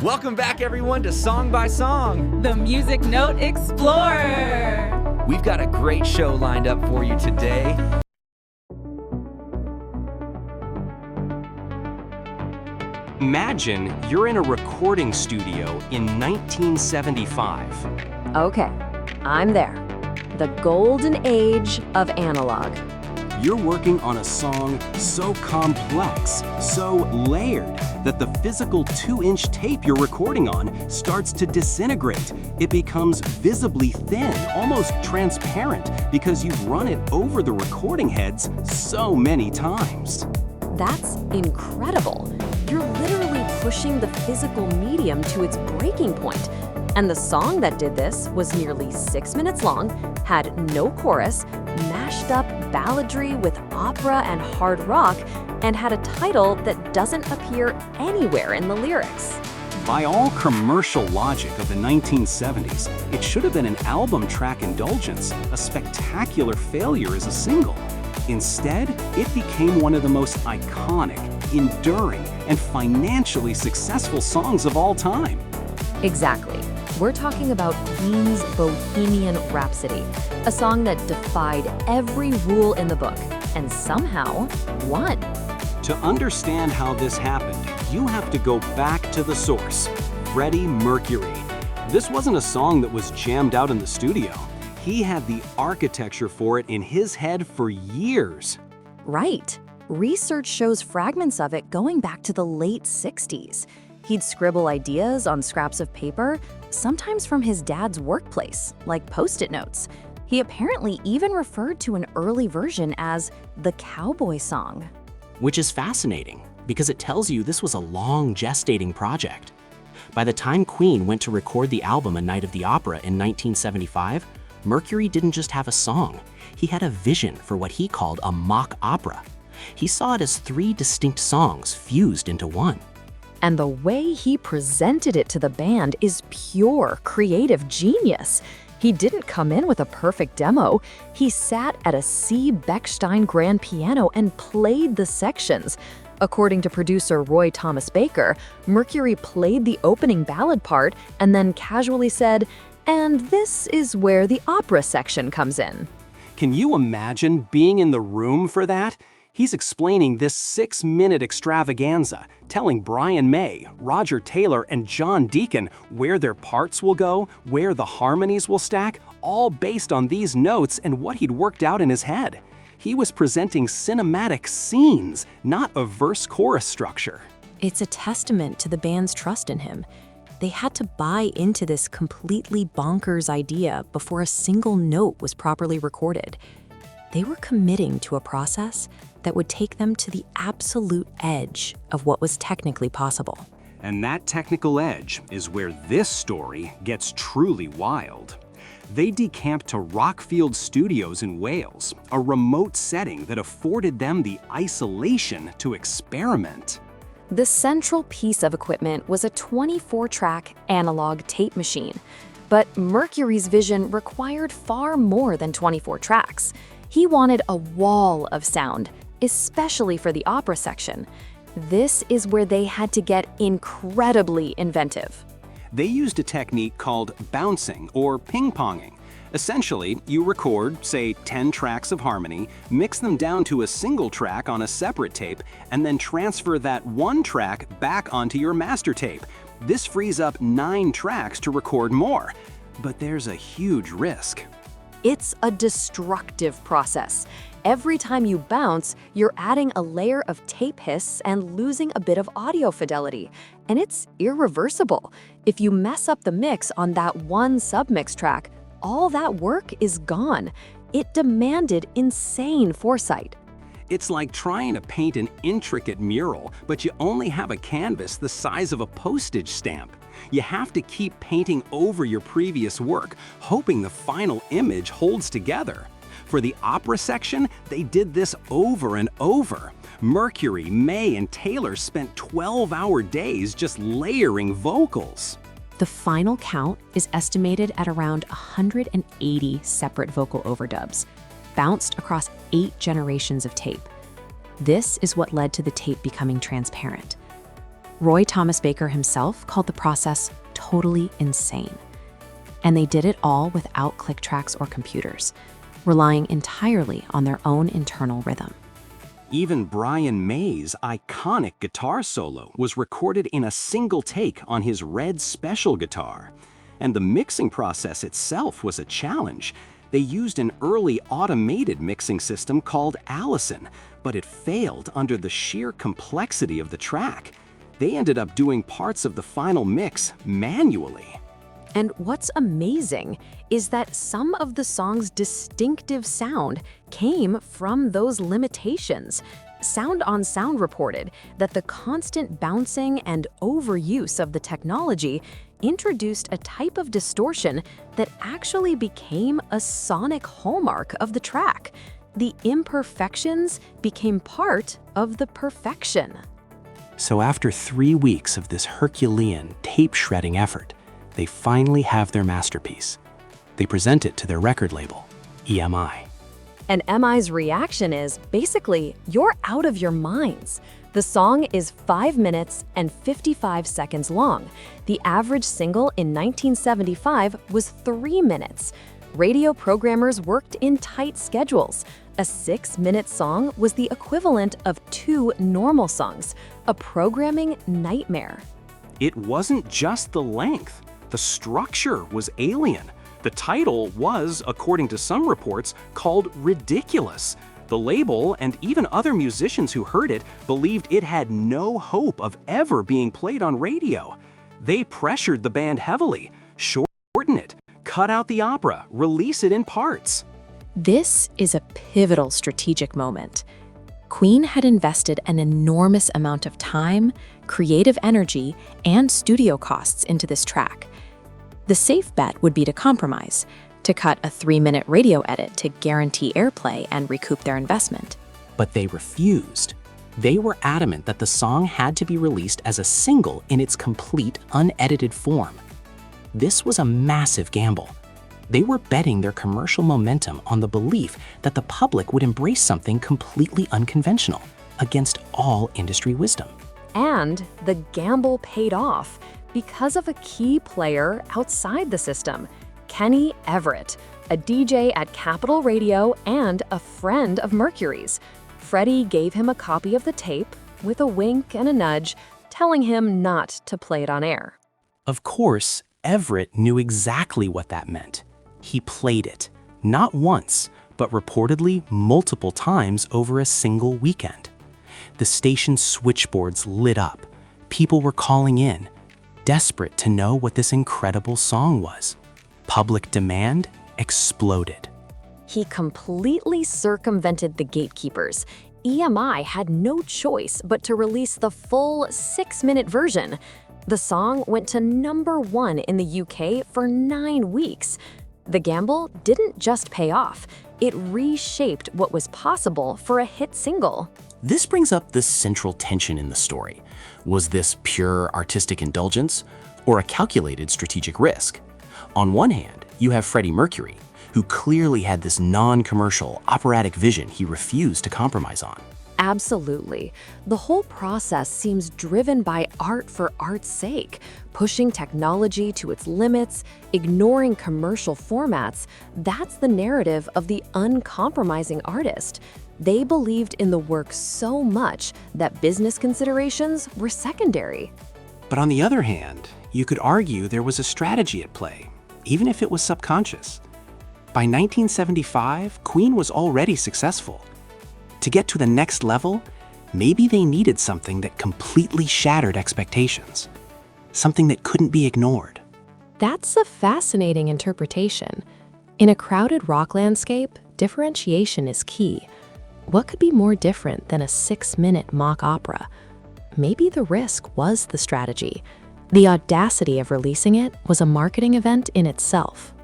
Welcome back, everyone, to Song by Song, the Music Note Explorer. We've got a great show lined up for you today. Imagine you're in a recording studio in 1975. Okay, I'm there. The golden age of analog. You're working on a song so complex, so layered, that the physical 2-inch tape you're recording on starts to disintegrate. It becomes visibly thin, almost transparent, because you've run it over the recording heads so many times. That's incredible. You're literally pushing the physical medium to its breaking point. And the song that did this was nearly 6 minutes long, had no chorus, mashed up balladry with opera and hard rock, and had a title that doesn't appear anywhere in the lyrics. By all commercial logic of the 1970s, it should have been an album track indulgence, a spectacular failure as a single. Instead, it became one of the most iconic, enduring, and financially successful songs of all time. Exactly. We're talking about Queen's Bohemian Rhapsody, a song that defied every rule in the book and somehow won. To understand how this happened, you have to go back to the source, Freddie Mercury. This wasn't a song that was jammed out in the studio. He had the architecture for it in his head for years. Right. Research shows fragments of it going back to the late 60s. He'd scribble ideas on scraps of paper, sometimes from his dad's workplace, like Post-it notes. He apparently even referred to an early version as the cowboy song. Which is fascinating, because it tells you this was a long gestating project. By the time Queen went to record the album A Night of the Opera in 1975, Mercury didn't just have a song, he had a vision for what he called a mock opera. He saw it as 3 distinct songs fused into one. And the way he presented it to the band is pure creative genius. He didn't come in with a perfect demo. He sat at a C. Bechstein grand piano and played the sections. According to producer Roy Thomas Baker, Mercury played the opening ballad part and then casually said, "And this is where the opera section comes in." Can you imagine being in the room for that? He's explaining this 6-minute extravaganza, telling Brian May, Roger Taylor, and John Deacon where their parts will go, where the harmonies will stack, all based on these notes and what he'd worked out in his head. He was presenting cinematic scenes, not a verse-chorus structure. It's a testament to the band's trust in him. They had to buy into this completely bonkers idea before a single note was properly recorded. They were committing to a process that would take them to the absolute edge of what was technically possible. And that technical edge is where this story gets truly wild. They decamped to Rockfield Studios in Wales, a remote setting that afforded them the isolation to experiment. The central piece of equipment was a 24-track analog tape machine. But Mercury's vision required far more than 24 tracks. He wanted a wall of sound, especially for the opera section. This is where they had to get incredibly inventive. They used a technique called bouncing or ping-ponging. Essentially, you record, say, 10 tracks of harmony, mix them down to a single track on a separate tape, and then transfer that one track back onto your master tape. This frees up 9 tracks to record more. But there's a huge risk. It's a destructive process. Every time you bounce, you're adding a layer of tape hiss and losing a bit of audio fidelity. And it's irreversible. If you mess up the mix on that one submix track, all that work is gone. It demanded insane foresight. It's like trying to paint an intricate mural, but you only have a canvas the size of a postage stamp. You have to keep painting over your previous work, hoping the final image holds together. For the opera section, they did this over and over. Mercury, May, and Taylor spent 12-hour days just layering vocals. The final count is estimated at around 180 separate vocal overdubs, bounced across 8 generations of tape. This is what led to the tape becoming transparent. Roy Thomas Baker himself called the process totally insane. And they did it all without click tracks or computers, relying entirely on their own internal rhythm. Even Brian May's iconic guitar solo was recorded in a single take on his red special guitar. And the mixing process itself was a challenge. They used an early automated mixing system called Allison, but it failed under the sheer complexity of the track. They ended up doing parts of the final mix manually. And what's amazing is that some of the song's distinctive sound came from those limitations. Sound on Sound reported that the constant bouncing and overuse of the technology introduced a type of distortion that actually became a sonic hallmark of the track. The imperfections became part of the perfection. So after 3 weeks of this Herculean tape-shredding effort, they finally have their masterpiece. They present it to their record label, EMI. And MI's reaction is basically, you're out of your minds. The song is 5 minutes and 55 seconds long. The average single in 1975 was 3 minutes. Radio programmers worked in tight schedules. A 6-minute song was the equivalent of 2 normal songs, a programming nightmare. It wasn't just the length. The structure was alien. The title was, according to some reports, called Ridiculous. The label and even other musicians who heard it believed it had no hope of ever being played on radio. They pressured the band heavily. Shorten it, cut out the opera, release it in parts. This is a pivotal strategic moment. Queen had invested an enormous amount of time, creative energy, and studio costs into this track. The safe bet would be to compromise, to cut a 3-minute radio edit to guarantee airplay and recoup their investment. But they refused. They were adamant that the song had to be released as a single in its complete, unedited form. This was a massive gamble. They were betting their commercial momentum on the belief that the public would embrace something completely unconventional, against all industry wisdom. And the gamble paid off because of a key player outside the system, Kenny Everett, a DJ at Capitol Radio and a friend of Mercury's. Freddie gave him a copy of the tape with a wink and a nudge, telling him not to play it on air. Of course, Everett knew exactly what that meant. He played it, not once, but reportedly multiple times over a single weekend. The station's switchboards lit up. People were calling in, desperate to know what this incredible song was. Public demand exploded. He completely circumvented the gatekeepers. EMI had no choice but to release the full 6-minute version. The song went to #1 in the UK for 9 weeks. The gamble didn't just pay off, it reshaped what was possible for a hit single. This brings up the central tension in the story. Was this pure artistic indulgence or a calculated strategic risk? On one hand, you have Freddie Mercury, who clearly had this non-commercial, operatic vision he refused to compromise on. Absolutely. The whole process seems driven by art for art's sake, pushing technology to its limits, ignoring commercial formats. That's the narrative of the uncompromising artist. They believed in the work so much that business considerations were secondary. But on the other hand, you could argue there was a strategy at play, even if it was subconscious. By 1975, Queen was already successful. To get to the next level, maybe they needed something that completely shattered expectations, something that couldn't be ignored. That's a fascinating interpretation. In a crowded rock landscape, differentiation is key. What could be more different than a 6-minute mock opera? Maybe the risk was the strategy. The audacity of releasing it was a marketing event in itself.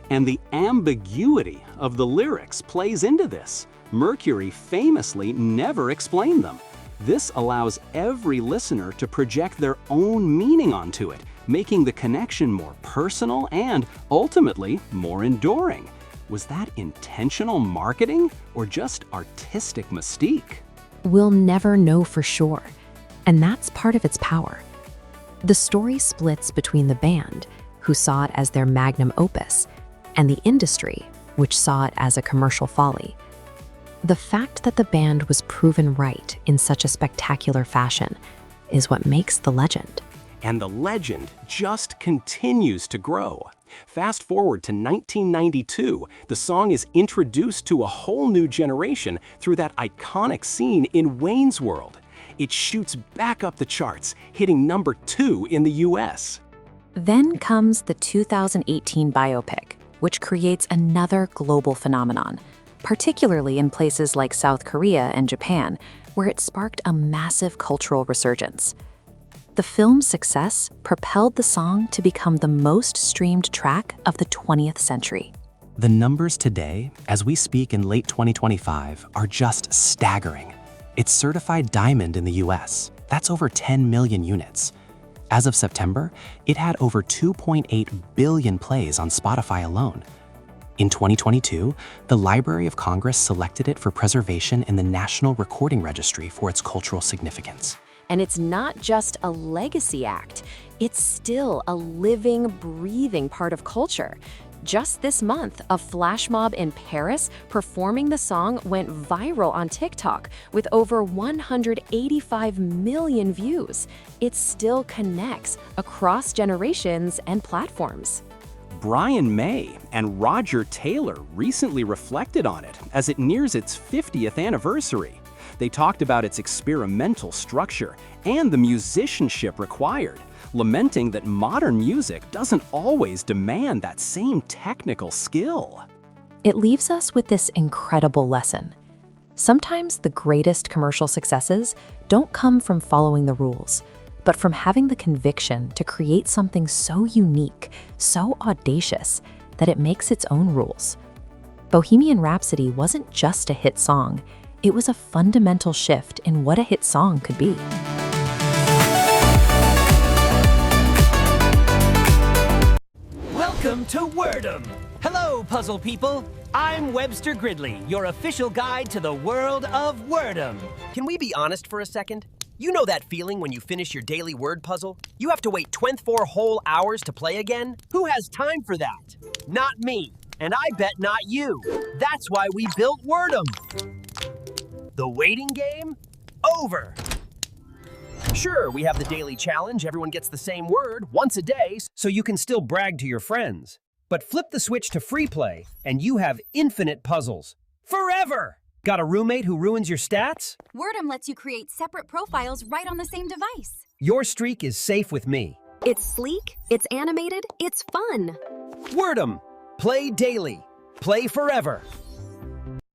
And the ambiguity of the lyrics plays into this. Mercury famously never explained them. This allows every listener to project their own meaning onto it, making the connection more personal and, ultimately, more enduring. Was that intentional marketing or just artistic mystique? We'll never know for sure. And that's part of its power. The story splits between the band, who saw it as their magnum opus, and the industry, which saw it as a commercial folly. The fact that the band was proven right in such a spectacular fashion is what makes the legend. And the legend just continues to grow. Fast forward to 1992, the song is introduced to a whole new generation through that iconic scene in Wayne's World. It shoots back up the charts, hitting number 2 in the US. Then comes the 2018 biopic, which creates another global phenomenon, particularly in places like South Korea and Japan, where it sparked a massive cultural resurgence. The film's success propelled the song to become the most streamed track of the 20th century. The numbers today, as we speak in late 2025, are just staggering. It's certified diamond in the US. That's over 10 million units. As of September, it had over 2.8 billion plays on Spotify alone. In 2022, the Library of Congress selected it for preservation in the National Recording Registry for its cultural significance. And it's not just a legacy act, it's still a living, breathing part of culture. Just this month, a flash mob in Paris performing the song went viral on TikTok with over 185 million views. It still connects across generations and platforms. Brian May and Roger Taylor recently reflected on it as it nears its 50th anniversary. They talked about its experimental structure and the musicianship required, lamenting that modern music doesn't always demand that same technical skill. It leaves us with this incredible lesson. Sometimes the greatest commercial successes don't come from following the rules, but from having the conviction to create something so unique, so audacious, that it makes its own rules. Bohemian Rhapsody wasn't just a hit song, it was a fundamental shift in what a hit song could be. Welcome to Word'em! Hello, puzzle people! I'm Webster Gridley, your official guide to the world of Word'em. Can we be honest for a second? You know that feeling when you finish your daily word puzzle? You have to wait 24 whole hours to play again? Who has time for that? Not me. And I bet not you. That's why we built Word'em. The waiting game? Over. Sure, we have the daily challenge. Everyone gets the same word once a day, so you can still brag to your friends. But flip the switch to free play, and you have infinite puzzles. Forever! Got a roommate who ruins your stats? Word'em lets you create separate profiles right on the same device. Your streak is safe with me. It's sleek, it's animated, it's fun. Word'em! Play daily. Play forever.